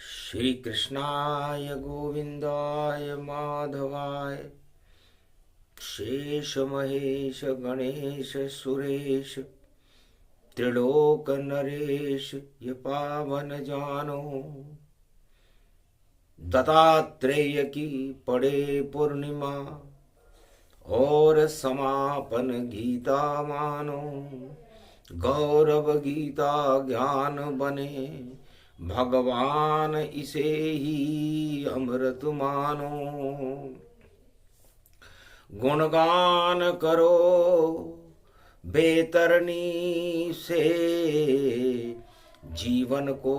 श्री कृष्णाय गोविंदाय माधवाय शेष महेश गणेश सुरेश त्रिलोक नरेश ये पावन जानो। दत्तात्रेय की पड़े पूर्णिमा और समापन गीता मानो। गौरव गीता ज्ञान बने भगवान इसे ही अमृत मानो। गुणगान करो बेतरनी से जीवन को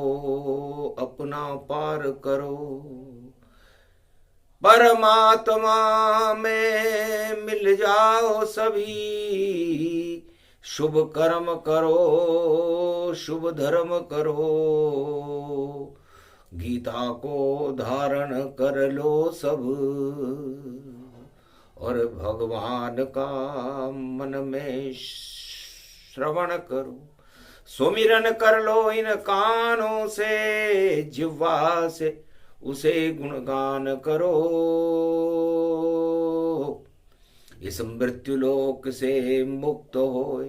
अपना पार करो। परमात्मा में मिल जाओ सभी। शुभ कर्म करो शुभ धर्म करो। गीता को धारण कर लो सब और भगवान का मन में श्रवण करो। सुमिरन कर लो इन कानों से जिह्वा से उसे गुणगान करो। इस मृत्युलोक से मुक्त होए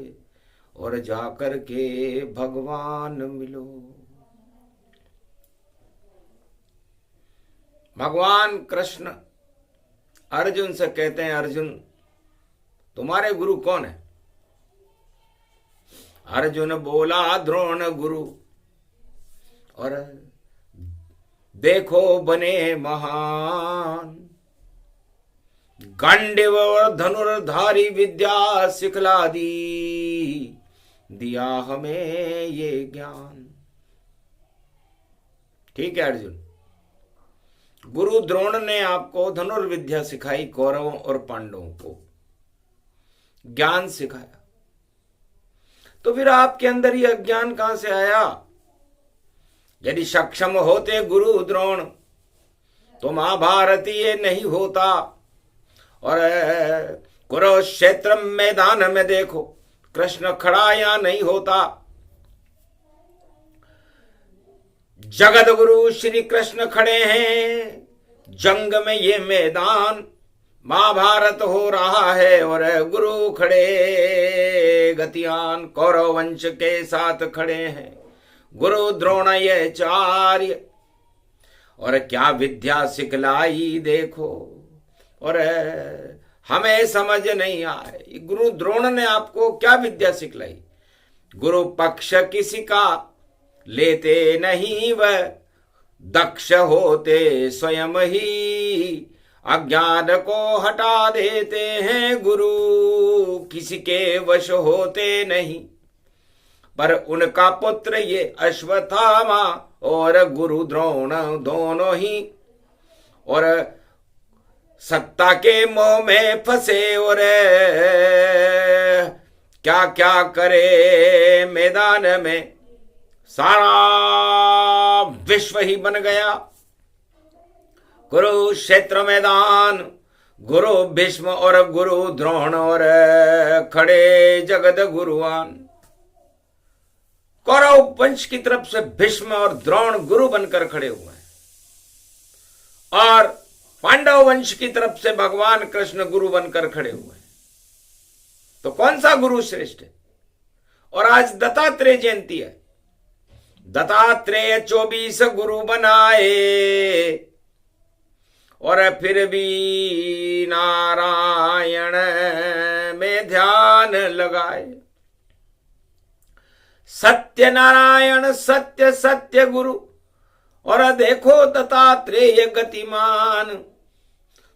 और जाकर के भगवान मिलो। भगवान कृष्ण अर्जुन से कहते हैं, अर्जुन तुम्हारे गुरु कौन है? अर्जुन बोला द्रोण गुरु। और देखो बने महान, गांडीव और धनुर्धारी विद्या सिखला दी, दिया हमें ये ज्ञान। ठीक है अर्जुन, गुरु द्रोण ने आपको धनुर्विद्या सिखाई, कौरवों और पांडवों को ज्ञान सिखाया, तो फिर आपके अंदर ये अज्ञान कहां से आया? यदि सक्षम होते गुरु द्रोण तो महाभारत ये नहीं होता। और कुरुक्षेत्र मैदान में देखो कृष्ण खड़ा या नहीं होता। जगत गुरु श्री कृष्ण खड़े हैं जंग में, ये मैदान महाभारत हो रहा है और गुरु खड़े गतियान कौरव वंश के साथ खड़े हैं। गुरु द्रोणाचार्य और क्या विद्या सिखलाई देखो। और हमें समझ नहीं आए गुरु द्रोण ने आपको क्या विद्या सिखलाई। गुरु पक्ष किसी का लेते नहीं, वह दक्ष होते स्वयं ही अज्ञान को हटा देते हैं। गुरु किसी के वश होते नहीं, पर उनका पुत्र ये अश्वत्थामा और गुरु द्रोण दोनों ही और सत्ता के मोह में फंसे और क्या क्या करे मैदान में। सारा विश्व ही बन गया कुरुक्षेत्र मैदान। गुरु भीष्म और गुरु द्रोण और खड़े जगत गुरुआन। कौरव वंश की तरफ से भीष्म और द्रोण गुरु बनकर खड़े हुए हैं और पांडव वंश की तरफ से भगवान कृष्ण गुरु बनकर खड़े हुए हैं। तो कौन सा गुरु श्रेष्ठ है? और आज दत्तात्रेय जयंती है। दत्तात्रेय 24 गुरु बनाए और फिर भी नारायण में ध्यान लगाए। सत्य नारायण सत्य सत्य गुरु और देखो दत्तात्रेय गतिमान।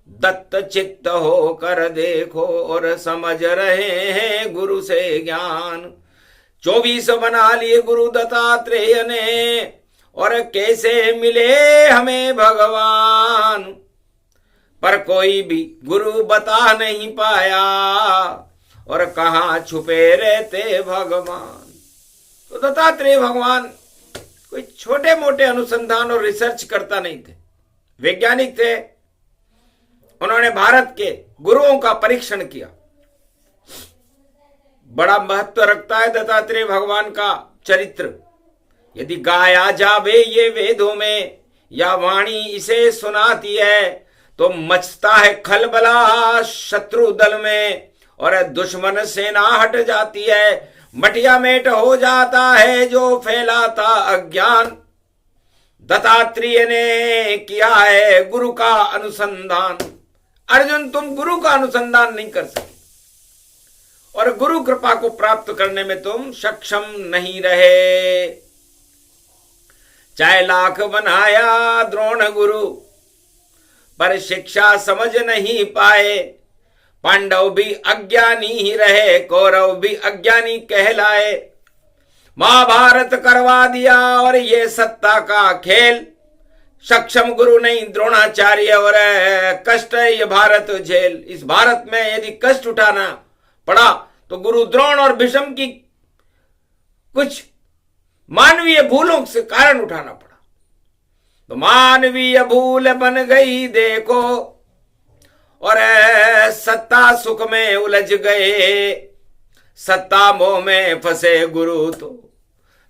दत्त चित्त होकर देखो और समझ रहे हैं गुरु से ज्ञान। 24 बना लिए गुरु दत्तात्रेय ने और कैसे मिले हमें भगवान। पर कोई भी गुरु बता नहीं पाया और कहां छुपे रहते भगवान। तो दत्तात्रेय भगवान कोई छोटे मोटे अनुसंधान और रिसर्च करता नहीं थे, वैज्ञानिक थे। उन्होंने भारत के गुरुओं का परीक्षण किया। बड़ा महत्व रखता है दत्तात्रेय भगवान का चरित्र। यदि गाया जावे ये वेदों में, या वाणी इसे सुनाती है तो मचता है खलबला शत्रु दल में, और दुश्मन सेना हट जाती है। मटिया मेट हो जाता है जो फैलाता अज्ञान। दत्तात्रेय ने किया है गुरु का अनुसंधान। अर्जुन, तुम गुरु का अनुसंधान नहीं कर सके और गुरु कृपा को प्राप्त करने में तुम सक्षम नहीं रहे। चाहे लाख बनाया द्रोण गुरु, पर शिक्षा समझ नहीं पाए। पांडव भी अज्ञानी ही रहे, कौरव भी अज्ञानी कहलाए। महाभारत करवा दिया और ये सत्ता का खेल। सक्षम गुरु नहीं द्रोणाचार्य, और कष्ट ये भारत झेल। इस भारत में यदि कष्ट उठाना पड़ा तो गुरु द्रोण और भीष्म की कुछ मानवीय भूलों से कारण उठाना पड़ा। तो मानवीय भूल बन गई देखो, और सत्ता सुख में उलझ गए। सत्ता मोह में फंसे गुरु तो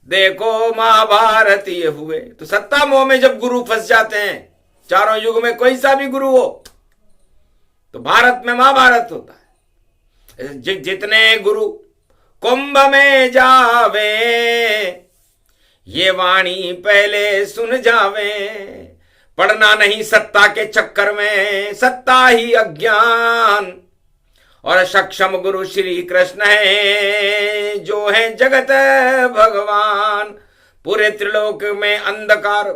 देखो महाभारत ये हुए। तो सत्ता मोह में जब गुरु फंस जाते हैं, चारों युग में कोई सा भी गुरु हो, तो भारत में महाभारत होता है। जितने गुरु कुंभ में जावे, ये वाणी पहले सुन जावे। पढ़ना नहीं सत्ता के चक्कर में, सत्ता ही अज्ञान। और सक्षम गुरु श्री कृष्ण है, जो है जगत भगवान। पूरे त्रिलोक में अंधकार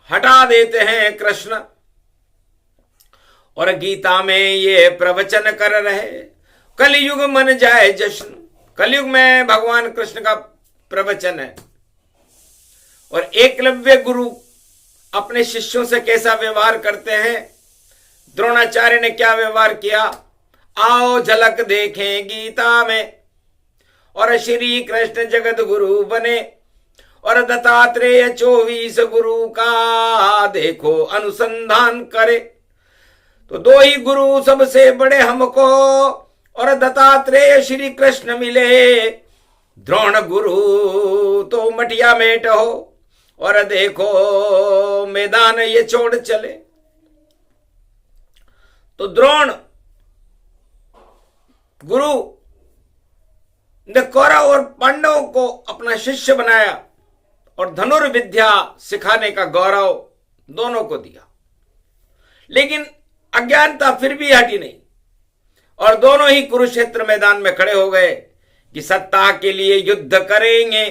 हटा देते हैं कृष्ण। और गीता में ये प्रवचन कर रहे, कलयुग मन जाए जश्न। कलयुग में भगवान कृष्ण का प्रवचन है। और एकलव्य गुरु अपने शिष्यों से कैसा व्यवहार करते हैं, द्रोणाचार्य ने क्या व्यवहार किया, आओ झलक देखें गीता में। और श्री कृष्ण जगत गुरु बने, और दत्तात्रेय 24 गुरु का देखो अनुसंधान करे। तो दो ही गुरु सबसे बड़े हमको, और दत्तात्रेय श्री कृष्ण मिले। द्रोण गुरु तो मटिया मेट हो, और देखो मैदान ये छोड़ चले। तो द्रोण गुरु ने कौरव और पांडवों को अपना शिष्य बनाया, और धनुर्विद्या सिखाने का गौरव दोनों को दिया। लेकिन अज्ञानता फिर भी हटी नहीं, और दोनों ही कुरुक्षेत्र मैदान में खड़े हो गए कि सत्ता के लिए युद्ध करेंगे,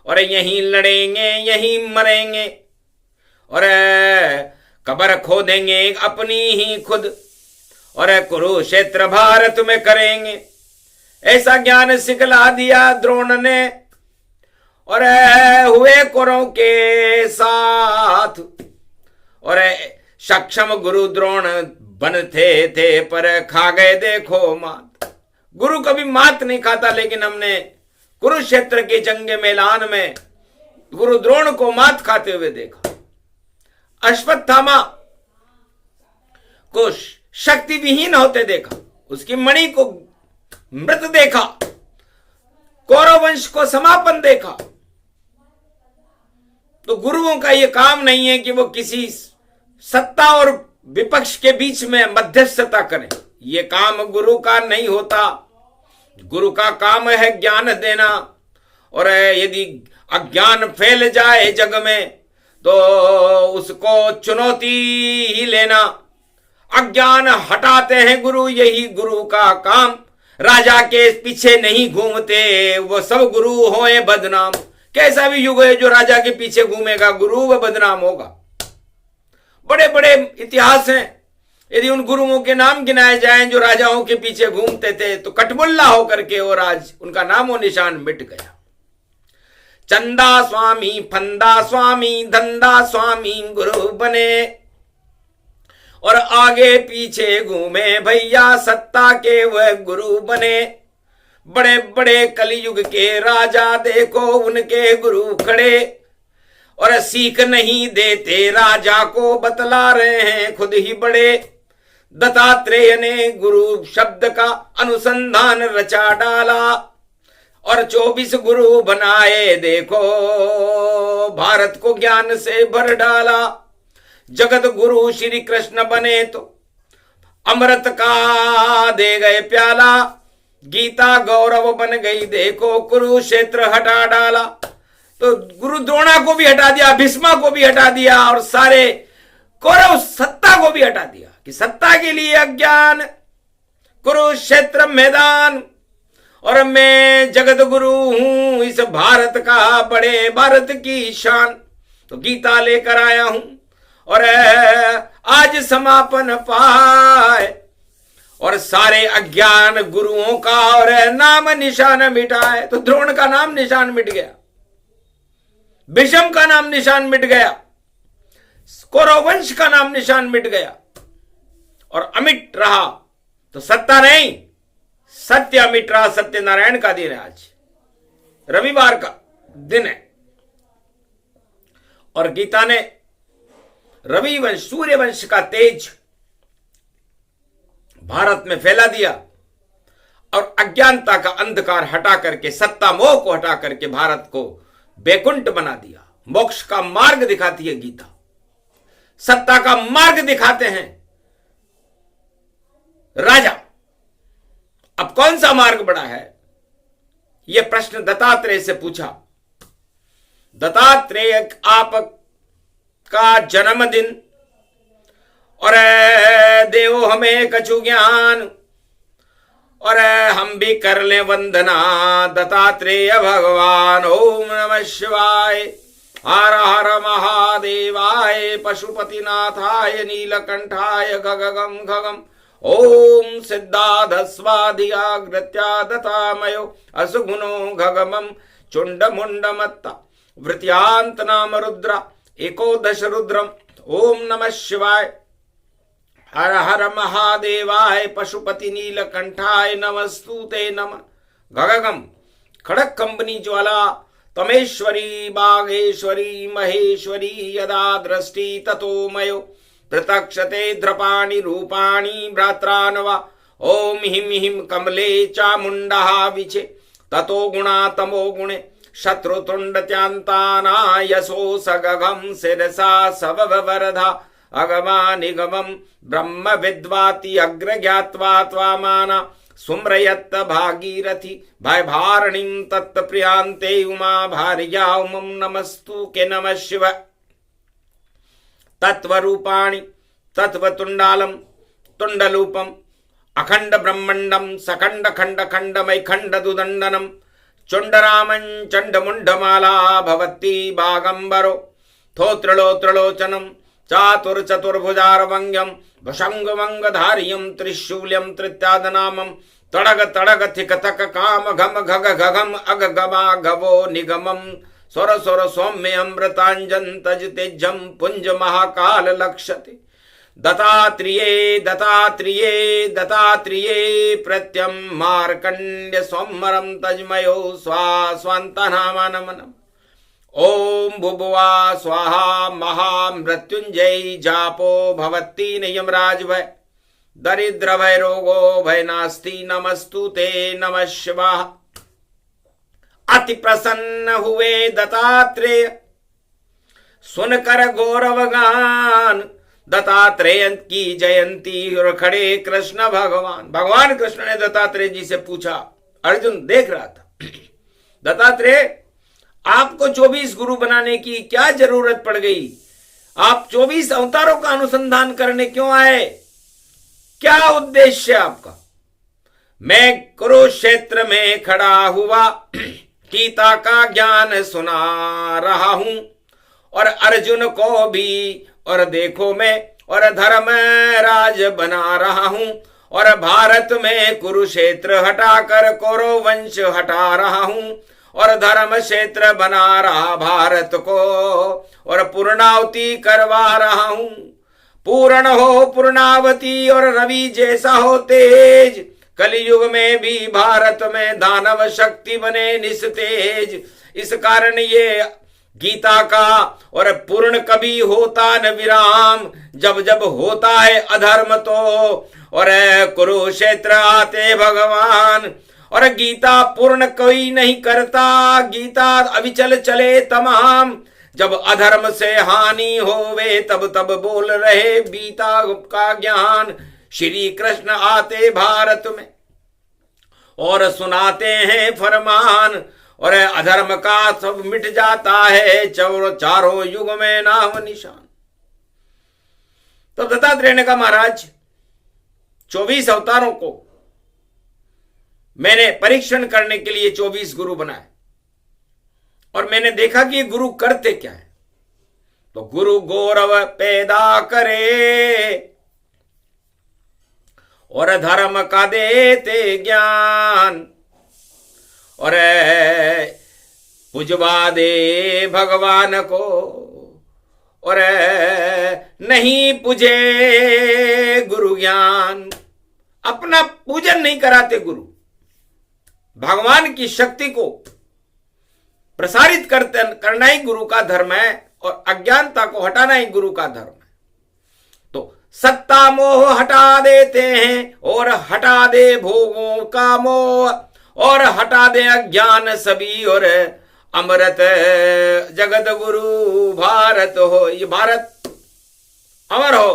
और यहीं लड़ेंगे, यहीं मरेंगे, और कब्र खोदेंगे अपनी ही खुद, और कुरुक्षेत्र भारत में करेंगे। ऐसा ज्ञान सिखला दिया द्रोण ने, और हुए कौरवों के साथ। और सक्षम गुरु द्रोण बनते थे, पर खा गए देखो मात। गुरु कभी मात नहीं खाता, लेकिन हमने कुरुक्षेत्र के जंग मैदान में गुरु द्रोण को मात खाते हुए देखा। अश्वत्थामा को शक्ति विहीन होते देखा, उसकी मणि को मृत देखा, कौरव वंश को समापन देखा। तो गुरुओं का यह काम नहीं है कि वो किसी सत्ता और विपक्ष के बीच में मध्यस्थता करें। यह काम गुरु का नहीं होता। गुरु का काम है ज्ञान देना, और यदि अज्ञान फैल जाए जग में तो उसको चुनौती ही लेना। अज्ञान हटाते हैं गुरु, यही गुरु का काम। राजा के पीछे नहीं घूमते, वो सब गुरु होए बदनाम। कैसा भी युग है जो राजा के पीछे घूमेगा गुरु, वह बदनाम होगा। बड़े बड़े इतिहास हैं, यदि उन गुरुओं के नाम गिनाए जाएं जो राजाओं के पीछे घूमते थे, तो कटमुल्ला होकर के और आज उनका नामो निशान मिट गया। चंदा स्वामी, फंदा स्वामी, धंधा स्वामी गुरु बने, और आगे पीछे घूमे भैया सत्ता के वह गुरु बने। बड़े बड़े कलयुग के राजा देखो उनके गुरु खड़े, और सीख नहीं देते राजा को, बतला रहे हैं खुद ही बड़े। दत्तात्रेय ने गुरु शब्द का अनुसंधान रचा डाला, और 24 गुरु बनाए देखो, भारत को ज्ञान से भर डाला। जगत गुरु श्री कृष्ण बने तो अमृत का दे गए प्याला। गीता गौरव बन गई देखो, कुरुक्षेत्र हटा डाला। तो गुरु द्रोणा को भी हटा दिया, भीष्मा को भी हटा दिया, और सारे कौरव सत्ता को भी हटा दिया कि सत्ता के लिए अज्ञान, कुरुक्षेत्र मैदान, और मैं जगत गुरु हूं इस भारत का, बड़े भारत की शान। तो गीता लेकर आया हूं और आज समापन पाए, और सारे अज्ञान गुरुओं का और नाम निशान मिटाए। तो द्रोण का नाम निशान मिट गया, भीष्म का नाम निशान मिट गया, कौरव वंश का नाम निशान मिट गया, और अमिट रहा तो सत्ता नहीं, सत्य अमिट रहा। सत्यनारायण का दिन है, आज रविवार का दिन है, और गीता ने रवि वंश, सूर्य वंश का तेज भारत में फैला दिया, और अज्ञानता का अंधकार हटा करके, सत्ता मोह को हटा करके भारत को बैकुंठ बना दिया। मोक्ष का मार्ग दिखाती है गीता, सत्ता का मार्ग दिखाते हैं राजा। अब कौन सा मार्ग बड़ा है, यह प्रश्न दत्तात्रेय से पूछा। दत्तात्रेय आप का जन्मदिन, और देवो हमें कछु ज्ञान, और हम भी कर ले वंदना दत्तात्रेय भगवान। ओम नमः शिवाय, हर हर महादेवाय, पशुपतिनाथाय, नीलकंठाय, गगगम गगम। ओम सिद्धाधस्वाधियाग्रत्या दतामयो असुगुणो गगमं चुंडमुंडमत्ता वृत्यांत नाम रुद्रा एकोदश रुद्रम। ओम नमः शिवाय, हर हर महादेवाय, पशुपति नीलकंठाय, नमस्तुते नमः। गगगम खड़क कंबनी ज्वाला, तमेश्वरी बागेश्वरी महेश्वरी, यदा दृष्टि ततो मयो प्रत्यक्षते द्रपाणि रूपाणि भ्रात्रान्वा। ओम हिम हिम कमले चामुंडा विचे, ततो गुणा तमो गुणे शत्रुतुंडत्यांताना, यशो सगगम शिरसा सववरधा अगमा निगमम ब्रह्म विद्वाति अग्र ज्ञात्वा त्वामाना सुम्रयत्त भागीरथी भयभारणीं तत्प्रियांते उमा भार्या उमं नमस्तु के नमः शिव। तत्वरूपाणि तत्वतुंडालम तुंडलूपम अखंड ब्रह्मंडम सखंड खंड खंडमय खंड दुदंडनम चुंडरामं चंडमुंडमाला भवती बागंबरो थोत्रलोत्रलोचनम चातुर चतुर्भुजारवंग्यम भशंगमंगधारियम त्रिशूल्यम त्रित्यादनामम तड़ग तड़ग थिक थक काम घम घग घगम अग गमा गवो निगमम स्वर स्वर सौम्य अमृतांजन तज तेजम पुंज महाकाल लक्षते। दत्तात्रेये दत्तात्रेये दत्तात्रेये प्रत्यम मार्कंड्य सोमरम तजमयो स्वास्वंतनामनमनम। ओम भुभुवा स्वाहा महामृत्युंजय जापो भवती नियमराज भय दरिद्र भय रोगो भय नास्ति नमस्तुते नमः शिवाः। अति प्रसन्न हुए दत्तात्रेय सुनकर गौरव गान, दत्तात्रेय की जयंती और खड़े कृष्ण भगवान। भगवान कृष्ण ने दत्तात्रेय जी से पूछा, अर्जुन देख रहा था, दत्तात्रेय आपको 24 गुरु बनाने की क्या जरूरत पड़ गई? आप 24 अवतारों का अनुसंधान करने क्यों आए? क्या उद्देश्य आपका? मैं कुरुक्षेत्र में खड़ा हुआ गीता का ज्ञान सुना रहा हूं, और अर्जुन को भी, और देखो मैं और धर्म राज बना रहा हूं, और भारत में कुरुक्षेत्र हटाकर कौरव वंश हटा रहा हूं, और धर्म क्षेत्र बना रहा भारत को, और पूर्णावती करवा रहा हूं। पूर्ण हो पूर्णावती और रवि जैसा हो तेज, कलयुग में भी भारत में दानव शक्ति बने निस्तेज। इस कारण ये गीता का और पूर्ण कभी होता न विराम, जब जब होता है अधर्म तो और कुरुक्षेत्र आते भगवान, और गीता पूर्ण कोई नहीं करता, गीता अविचल चले तमाम। जब अधर्म से हानि होवे तब तब बोल रहे गीता का ज्ञान। श्री कृष्ण आते भारत में और सुनाते हैं फरमान, और अधर्म का सब मिट जाता है, चारों युग में नाम निशान। तो दत्तात्रेय ने कहा, महाराज 24 अवतारों को मैंने परीक्षण करने के लिए 24 गुरु बनाए, और मैंने देखा कि गुरु करते क्या है। तो गुरु गौरव पैदा करे और धर्म का देते ज्ञान, और पुजवा दे भगवान को, और नहीं पूजे गुरु ज्ञान। अपना पूजन नहीं कराते गुरु, भगवान की शक्ति को प्रसारित करना ही गुरु का धर्म है, और अज्ञानता को हटाना ही गुरु का धर्म है। तो सत्ता मोह हटा देते हैं, और हटा दे भोगों का मोह, और हटा दे अज्ञान सभी, और अमृत जगत गुरु भारत हो। ये भारत अमर हो,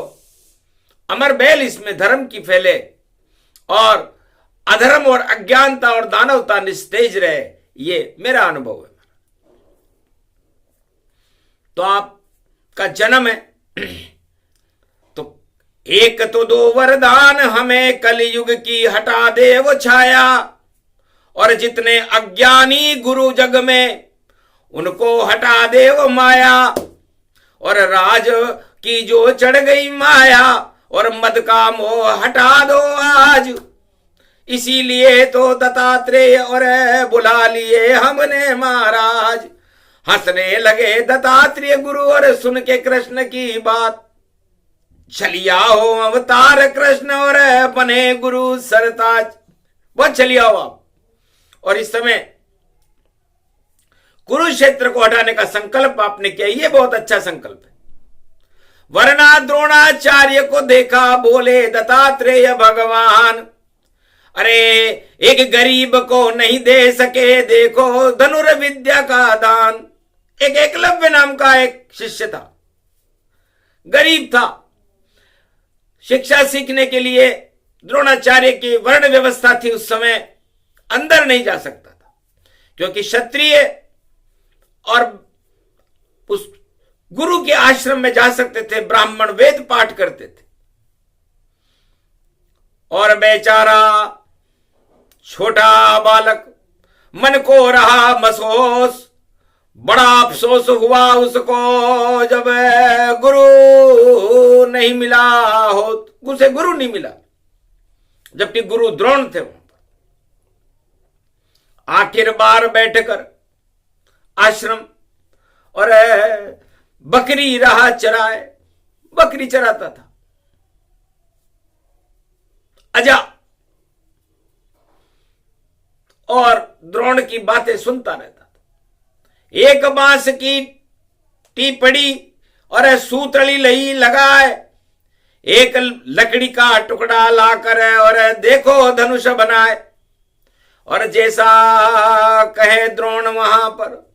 अमर बैल इसमें धर्म की फैले, और अधर्म और अज्ञानता और दानवता निस्तेज रहे। ये मेरा अनुभव है। तो आपका जन्म है, तो एक तो दो वरदान हमें, कलयुग की हटा दे वो छाया, और जितने अज्ञानी गुरु जग में उनको हटा दे वो माया, और राज की जो चढ़ गई माया, और मद का मोह हटा दो आज। इसीलिए तो दत्तात्रेय और बुला लिए हमने महाराज। हंसने लगे दत्तात्रेय गुरु और सुन के कृष्ण की बात। चलिया हो अवतार कृष्ण और बने गुरु सरताज। बहुत चलिया हो आप। और इस समय कुरुक्षेत्र को हटाने का संकल्प आपने किया, ये बहुत अच्छा संकल्प है। वरना द्रोणाचार्य को देखा, बोले दत्तात्रेय भगवान, अरे एक गरीब को नहीं दे सके, देखो धनुर्विद्या का दान। एक एकलव्य नाम का एक शिष्य था, गरीब था, शिक्षा सीखने के लिए द्रोणाचार्य की वर्ण व्यवस्था थी उस समय, अंदर नहीं जा सकता था, क्योंकि क्षत्रिय और उस गुरु के आश्रम में जा सकते थे, ब्राह्मण वेद पाठ करते थे। और बेचारा छोटा बालक, मन को रहा महसूस, बड़ा अफसोस हुआ उसको जब गुरु नहीं मिला हो, उसे गुरु नहीं मिला, जबकि गुरु द्रोण थे वहां पर। आखिर बार बैठकर आश्रम और बकरी राह चराए, बकरी चराता था अजा, और द्रोण की बातें सुनता रहता था। एक बांस की टीपड़ी और सूतली लही लगाए, एक लकड़ी का टुकड़ा लाकर और देखो धनुष बनाए, और जैसा कहे द्रोण वहां पर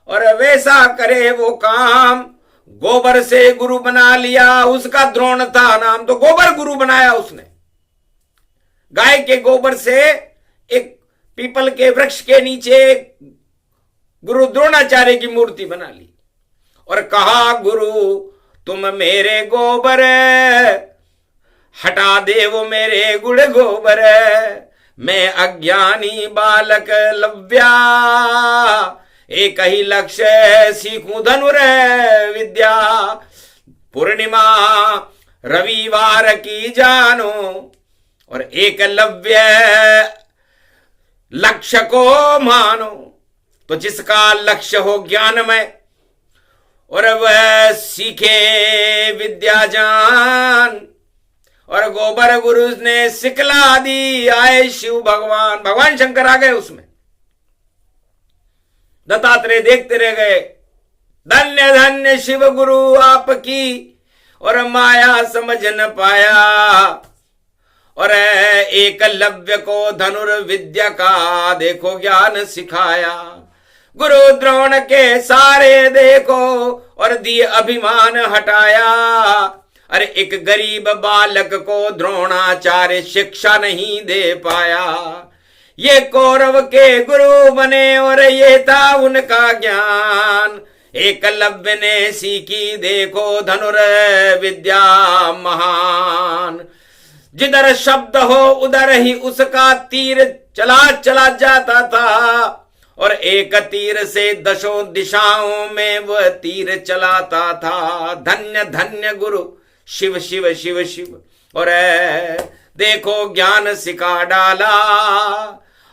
और वैसा करे वो काम। गोबर से गुरु बना लिया, उसका द्रोण था नाम, तो गोबर गुरु बनाया उसने। गाय के गोबर से एक पीपल के वृक्ष के नीचे गुरु द्रोणाचार्य की मूर्ति बना ली और कहा, गुरु तुम मेरे गोबर हटा दे वो मेरे गुड़ गोबर, मैं अज्ञानी बालक लव्या, एक ही लक्ष्य सीखूं धनुर विद्या। पूर्णिमा रविवार की जानो, और एकलव्य लक्ष्य को मानो। तो जिसका लक्ष्य हो ज्ञानमय और वह सीखे विद्या जान, और गोबर गुरु ने सिखला दी, आए शिव भगवान, भगवान शंकर आ गए उसमें। दत्तात्रेय देखते रह गए, धन्य धन्य शिव गुरु आपकी, और माया समझ न पाया, और एकलव्य को धनुर्विद्या का देखो ज्ञान सिखाया। गुरु द्रोण के सारे देखो और दिए अभिमान हटाया। अरे एक गरीब बालक को द्रोणाचार्य शिक्षा नहीं दे पाया। ये कौरव के गुरु बने और ये था उनका ज्ञान। एकलव्य ने सीखी देखो धनुर्विद्या महान। जिधर शब्द हो उधर ही उसका तीर चला चला जाता था और एक तीर से दशों दिशाओं में वह तीर चलाता था। धन्य धन्य गुरु शिव शिव शिव शिव। और देखो ज्ञान सिखा डाला।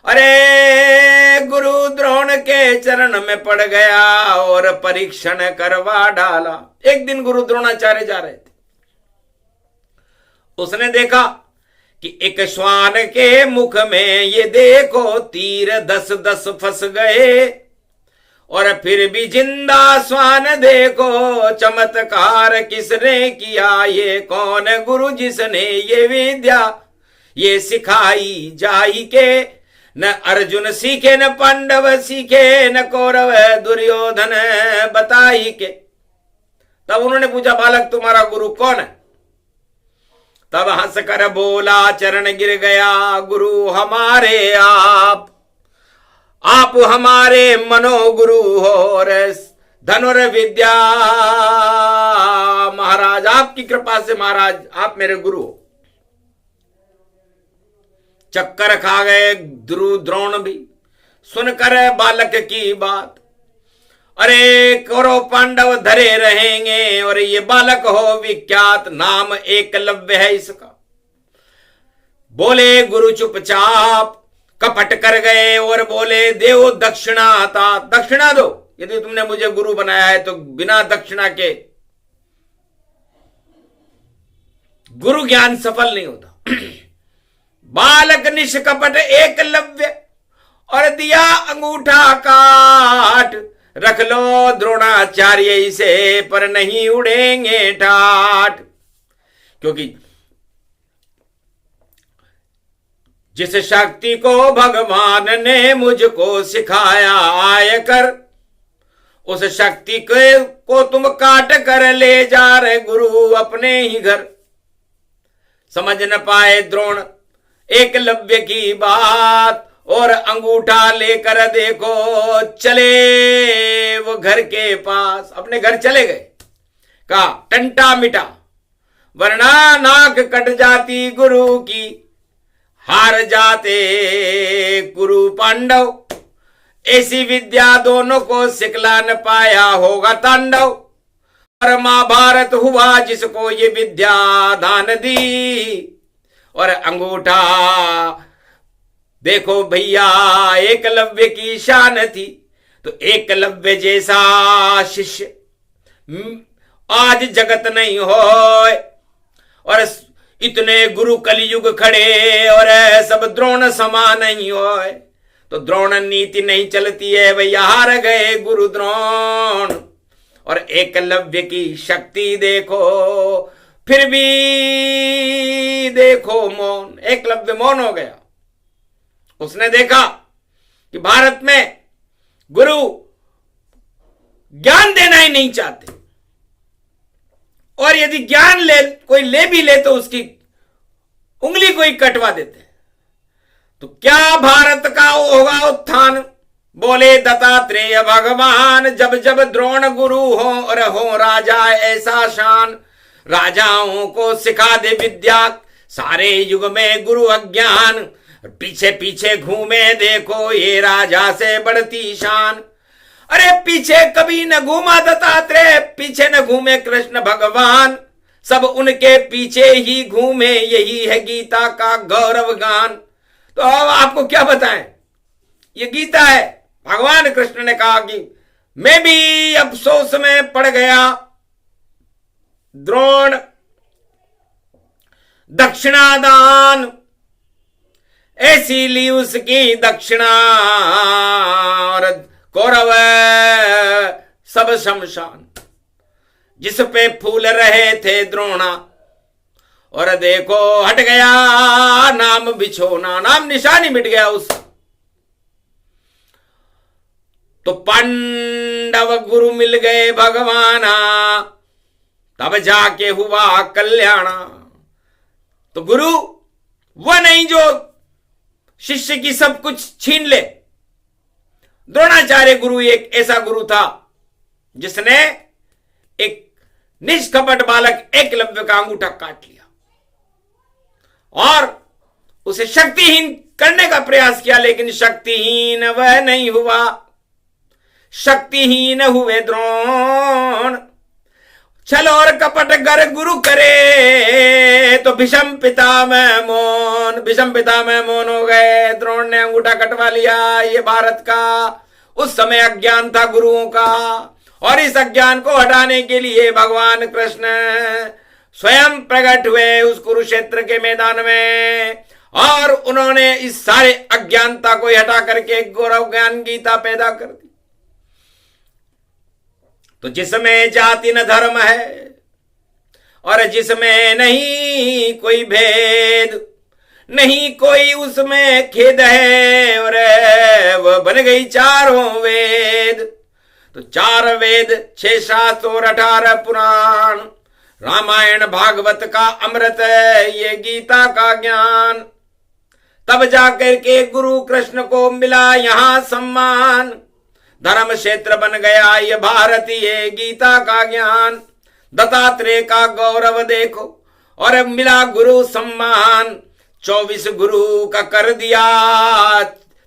अरे गुरु द्रोण के चरण में पड़ गया और परीक्षण करवा डाला। एक दिन गुरु द्रोणाचार्य जा रहे थे, उसने देखा कि एक श्वान के मुख में ये देखो तीर 10-10 फंस गए और फिर भी जिंदा श्वान देखो। चमत्कार किसने किया, ये कौन गुरु जिसने ये विद्या ये सिखाई जाई के। न अर्जुन सीखे न पांडव सीखे न कौरव दुर्योधन बताई के। तब उन्होंने पूछा बालक तुम्हारा गुरु कौन है? तब हंसकर बोला चरण गिर गया गुरु हमारे आप हमारे मनोगुरु हो। और धनुर्विद्या महाराज आपकी कृपा से महाराज आप मेरे गुरु हो। चक्कर खा गए गुरु द्रोण भी सुनकर बालक की बात। अरे कौरव पांडव धरे रहेंगे और ये बालक हो विख्यात, नाम एकलव्य है इसका। बोले गुरु चुपचाप कपट कर गए और बोले देव दक्षिणा था, दक्षिणा दो। यदि तुमने मुझे गुरु बनाया है तो बिना दक्षिणा के गुरु ज्ञान सफल नहीं होता। बालक निष्कपट एकलव्य और दिया अंगूठा काट। रख लो द्रोणाचार्य इसे पर नहीं उड़ेंगे ठाट। क्योंकि जिस शक्ति को भगवान ने मुझको सिखाया आय कर, उस शक्ति को तुम काट कर ले जा रहे गुरु अपने ही घर। समझ न पाए द्रोण एकलव्य की बात और अंगूठा लेकर देखो चले वो घर के पास, अपने घर चले गए। का टंटा मिटा वरना नाक कट जाती गुरु की, हार जाते गुरु पांडव। ऐसी विद्या दोनों को सिखला न पाया होगा तांडव। और महाभारत हुआ जिसको ये विद्या दान दी। और अंगूठा देखो भैया एकलव्य की शान थी। तो एकलव्य जैसा शिष्य आज जगत नहीं हो। और इतने गुरु कलयुग खड़े और सब द्रोण समान नहीं हो। तो द्रोण नीति नहीं चलती है भैया, हार गए गुरु द्रोण। और एकलव्य की शक्ति देखो फिर भी देखो मौन। एकलव्य मौन हो गया। उसने देखा कि भारत में गुरु ज्ञान देना ही नहीं चाहते, और यदि ज्ञान कोई ले भी तो उसकी उंगली को ही कटवा देते। तो क्या भारत का होगा उत्थान? बोले दत्तात्रेय भगवान, जब जब द्रोण गुरु हो और हो राजा ऐसा शान। राजाओं को सिखा दे विद्या, सारे युग में गुरु अज्ञान। पीछे पीछे घूमे देखो ये राजा से बढ़ती शान। अरे पीछे कभी न घूमा दत्तात्रेय, पीछे न घूमे कृष्ण भगवान। सब उनके पीछे ही घूमे, यही है गीता का गौरव गान। तो अब आपको क्या बताएं, ये गीता है। भगवान कृष्ण ने कहा कि मैं भी अफसोस में पड़ गया। द्रोण दक्षिणादान ऐसी ली उसकी दक्षिणा, और कौरव सब शमशान। जिस पे फूल रहे थे द्रोणा और देखो हट गया नाम बिछोना, नाम निशानी मिट गया उसका। तो पांडव गुरु मिल गए भगवाना, तब जाके हुआ कल्याण। तो गुरु वह नहीं जो शिष्य की सब कुछ छीन ले। द्रोणाचार्य गुरु एक ऐसा गुरु था जिसने एक निष्कपट बालक एकलव्य का अंगूठा काट लिया और उसे शक्तिहीन करने का प्रयास किया, लेकिन शक्तिहीन वह नहीं हुआ, शक्तिहीन हुए द्रोण। छल और कपट गर गुरु करे तो भीष्म पितामह मौन, भीष्म पितामह मौन हो गए। द्रोण ने अंगूठा कटवा लिया। ये भारत का उस समय अज्ञान था गुरुओं का, और इस अज्ञान को हटाने के लिए भगवान कृष्ण स्वयं प्रकट हुए उस कुरुक्षेत्र के मैदान में, और उन्होंने इस सारे अज्ञानता को हटा करके गौरव ज्ञान गीता पैदा कर दी। तो जिसमें जाति न धर्म है और जिसमें नहीं कोई भेद, नहीं कोई उसमें खेद है, और वह बन गई चारों वेद। तो 4 वेद, 6 शास्त्र और 18 पुराण, रामायण भागवत का अमृत, ये गीता का ज्ञान। तब जाकर के गुरु कृष्ण को मिला यहां सम्मान, धर्म क्षेत्र बन गया ये भारतीय गीता का ज्ञान। दत्तात्रेय का गौरव देखो और मिला गुरु सम्मान, 24 गुरु का कर दिया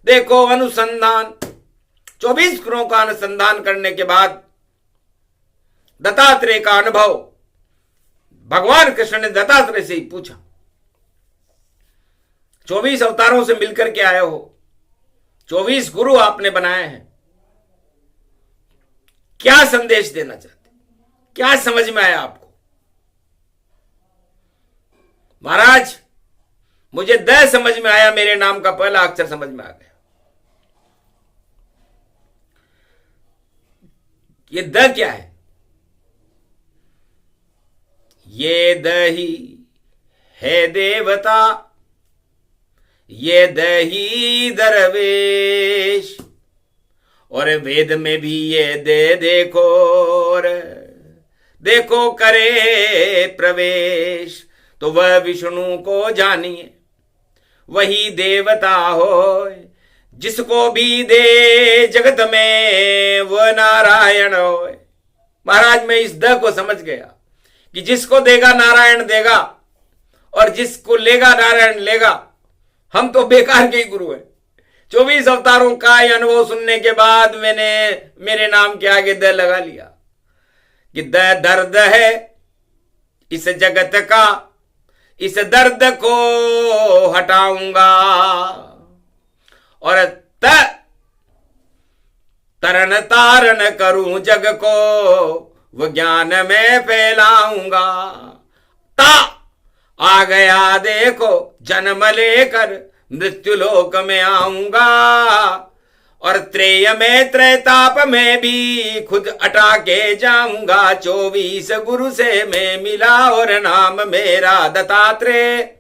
देखो अनुसंधान। 24 गुरुओं का अनुसंधान करने के बाद दत्तात्रेय का अनुभव भगवान कृष्ण ने दत्तात्रेय से ही पूछा, 24 अवतारों से मिलकर के आए हो, 24 गुरु आपने बनाए हैं, क्या संदेश देना चाहते, क्या समझ में आया आपको? महाराज मुझे द समझ में आया, मेरे नाम का पहला अक्षर समझ में आ गया। ये द क्या है? ये दही है देवता, ये दही दरवेश, और वेद में भी ये दे देखो, और देखो करे प्रवेश। तो वह विष्णु को जानिए, वही देवता हो, जिसको भी दे जगत में वह नारायण हो। महाराज मैं इस द को समझ गया कि जिसको देगा नारायण देगा, और जिसको लेगा नारायण लेगा। हम तो बेकार के ही गुरु हैं। 24 अवतारों का अनुभव सुनने के बाद मैंने मेरे नाम के आगे द लगा लिया कि द दर्द है इस जगत का, इस दर्द को हटाऊंगा, और तरन तारण करूं जग को, वो ज्ञान में फैलाऊंगा। ता आ गया देखो जन्म लेकर मृत्यु लोक में आऊंगा, और त्रेय में त्रैताप में भी खुद अटा के जाऊंगा। 24 गुरु से मैं मिला और नाम मेरा दत्तात्रेय,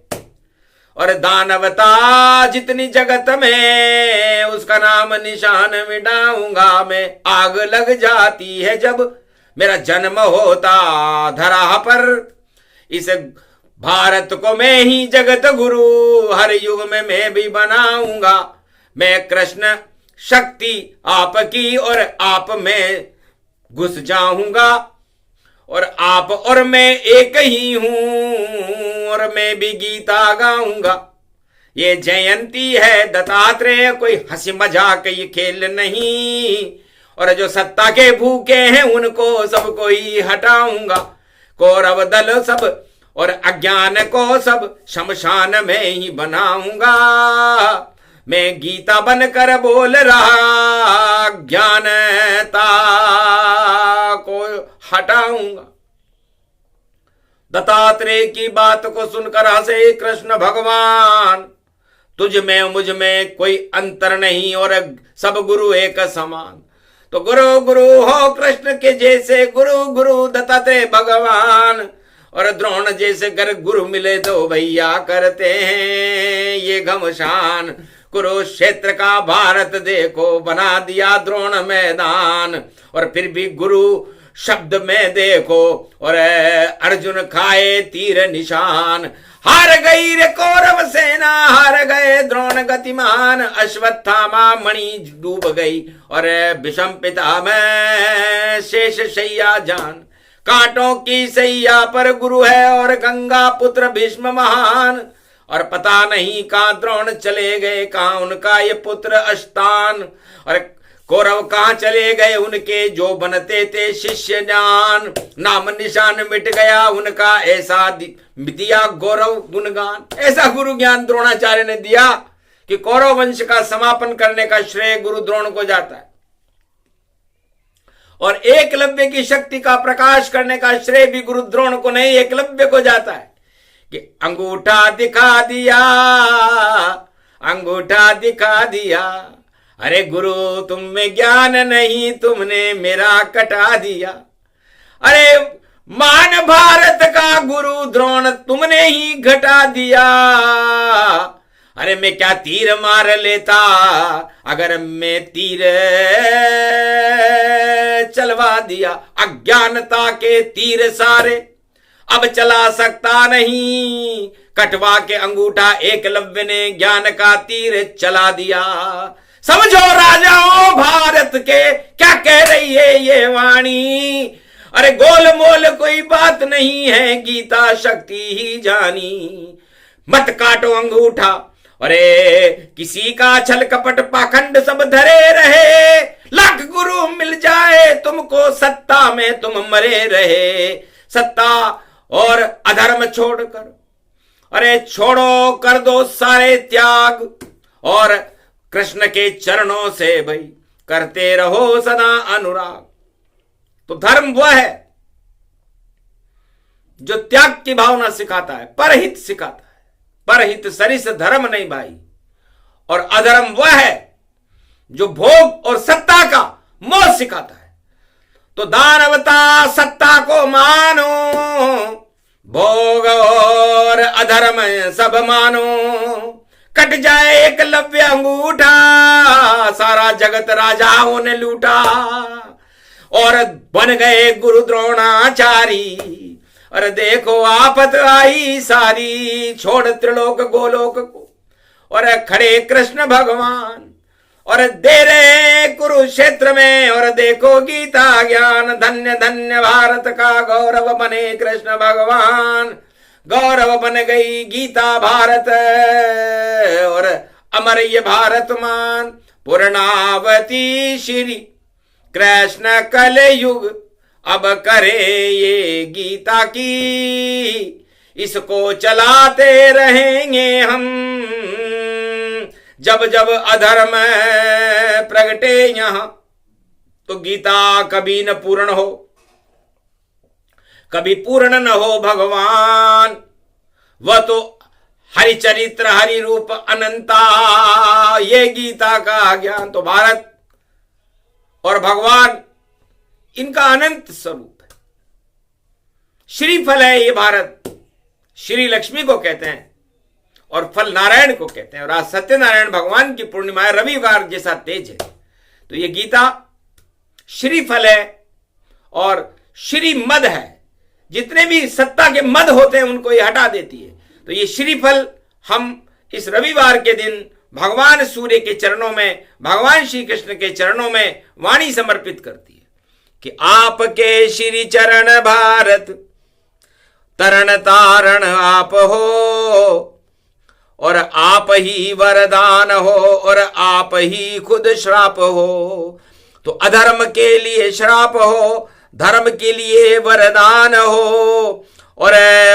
और दानवता जितनी जगत में उसका नाम निशान मिटाऊंगा मैं। आग लग जाती है जब मेरा जन्म होता धरा पर, इस भारत को मैं ही जगत गुरु हर युग में मैं भी बनाऊंगा। मैं कृष्ण शक्ति आपकी और आप में घुस जाऊंगा, और आप और मैं एक ही हूं, और मैं भी गीता गाऊंगा। ये जयंती है दत्तात्रेय, कोई हंसी मजाक ये खेल नहीं, और जो सत्ता के भूखे हैं उनको सबको ही हटाऊंगा। कौरव दल सब और अज्ञान को सब शमशान में ही बनाऊंगा। मैं गीता बनकर बोल रहा, ज्ञानता को हटाऊंगा। दत्तात्रेय की बात को सुनकर हंसे कृष्ण भगवान, तुझ में मुझ में कोई अंतर नहीं, और सब गुरु एक समान। तो गुरु गुरु हो कृष्ण के जैसे, गुरु गुरु दत्तात्रेय भगवान, और द्रोण जैसे कर गुरु मिले तो भैया करते हैं ये घमशान। कुरुक्षेत्र का भारत देखो बना दिया द्रोण मैदान। और फिर भी गुरु शब्द में देखो और अर्जुन खाए तीर निशान। हार गई रे कौरव सेना, हार गए द्रोण गतिमान। अश्वत्थामा मणि डूब गई और विषम पिता में शेष शैया जान। कांटों की सैया पर गुरु है और गंगा पुत्र भीष्म महान। और पता नहीं कहां द्रोण चले गए, कहां उनका ये पुत्र अष्टान। और कौरव कहां चले गए उनके जो बनते थे शिष्य जान। नाम निशान मिट गया उनका, ऐसा दिया गौरव गुणगान। ऐसा गुरु ज्ञान द्रोणाचार्य ने दिया कि कौरव वंश का समापन करने का श्रेय गुरु द्रोण को जाता है। और एकलव्य की शक्ति का प्रकाश करने का श्रेय भी गुरु द्रोण को नहीं, एकलव्य को जाता है कि अंगूठा दिखा दिया, अंगूठा दिखा दिया। अरे गुरु तुम में ज्ञान नहीं, तुमने मेरा कटा दिया। अरे मान भारत का गुरु द्रोण तुमने ही घटा दिया। अरे मैं क्या तीर मार लेता अगर मैं तीर चलवा दिया। अज्ञानता के तीर सारे अब चला सकता नहीं, कटवा के अंगूठा एकलव्य ने ज्ञान का तीर चला दिया। समझो राजाओं भारत के क्या कह रही है ये वाणी। अरे गोल मोल कोई बात नहीं है, गीता शक्ति ही जानी। मत काटो अंगूठा, अरे किसी का छल कपट पाखंड सब धरे रहे। लाख गुरु मिल जाए तुमको, सत्ता में तुम मरे रहे। सत्ता और अधर्म छोड़कर, अरे छोड़ो कर दो सारे त्याग। और कृष्ण के चरणों से भाई करते रहो सदा अनुराग। तो धर्म वह है जो त्याग की भावना सिखाता है, परहित सिखाता है। परहित सरिस धर्म नहीं भाई। और अधर्म वह है जो भोग और सत्ता का मोह सिखाता है। तो दानवता सत्ता को मानो, भोग और अधर्म सब मानो। कट जाए एकलव्य अंगूठा, सारा जगत राजाओं ने लूटा। और बन गए गुरु द्रोणाचारी। अरे देखो आफत आई सारी, छोड़ त्रिलोक गोलोक को और खड़े कृष्ण भगवान। और दे रहे कुरुक्षेत्र में और देखो गीता ज्ञान। धन्य धन्य भारत का गौरव बने कृष्ण भगवान। गौरव बन गई गीता भारत और अमर ये भारत मान। पूर्णावती श्री कृष्ण कलयुग अब करे ये गीता की। इसको चलाते रहेंगे हम जब जब अधर्म प्रगटे यहां। तो गीता कभी न पूर्ण हो, कभी पूर्ण न हो भगवान। वह तो हरि चरित्र हरि रूप अनंता, ये गीता का ज्ञान। तो भारत और भगवान इनका अनंत स्वरूप है। श्री फल है ये भारत। श्री लक्ष्मी को कहते हैं और फल नारायण को कहते हैं। और आज सत्यनारायण भगवान की पूर्णिमा है, रविवार जैसा तेज है। तो ये गीता श्री फल है और श्री मद है। जितने भी सत्ता के मद होते हैं उनको ये हटा देती है। तो ये श्रीफल हम इस रविवार के दिन भगवान सूर्य के चरणों में, भगवान श्री कृष्ण के चरणों में वाणी समर्पित करती है कि आपके श्री चरण भारत तरण तारण आप हो और आप ही वरदान हो और आप ही खुद श्राप हो। तो अधर्म के लिए श्राप हो, धर्म के लिए वरदान हो और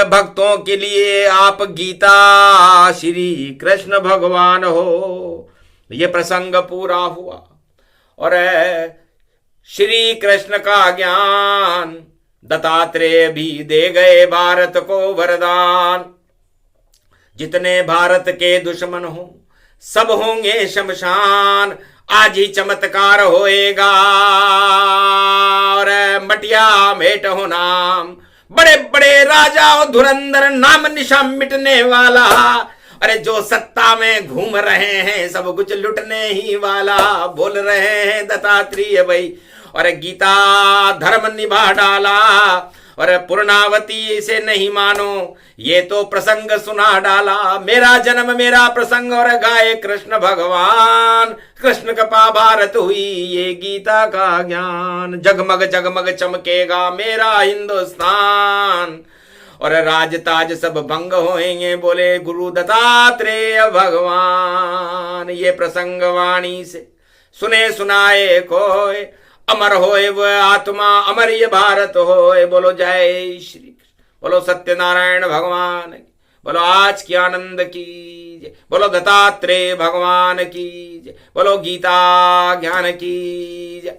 भक्तों के लिए आप गीता श्री कृष्ण भगवान हो। ये प्रसंग पूरा हुआ और श्री कृष्ण का ज्ञान दत्तात्रेय भी दे गए भारत को वरदान। जितने भारत के दुश्मन हो सब होंगे शमशान। आज ही चमत्कार होएगा और मटिया मेट हो नाम। बड़े बड़े राजा और धुरंधर नाम निशान मिटने वाला, अरे जो सत्ता में घूम रहे हैं सब कुछ लुटने ही वाला, बोल रहे हैं दत्तात्रेय भाई। और गीता धर्म निभा डाला, और पूर्णावती से नहीं मानो, ये तो प्रसंग सुना डाला। मेरा जन्म मेरा प्रसंग और गाए कृष्ण भगवान, कृष्ण कृपा भारत हुई ये गीता का ज्ञान। जगमग जगमग चमकेगा मेरा हिंदुस्तान, और राजताज सब भंग होएंगे, बोले गुरु दत्तात्रेय भगवान। ये प्रसंग वाणी से सुने सुनाए कोय, अमर होए वो आत्मा, अमर ये भारत होए। बोलो जय श्री कृष्ण, बोलो सत्यनारायण भगवान की, बोलो आज की आनंद की जय, बोलो दत्तात्रेय भगवान की जय, बोलो गीता ज्ञान की जय।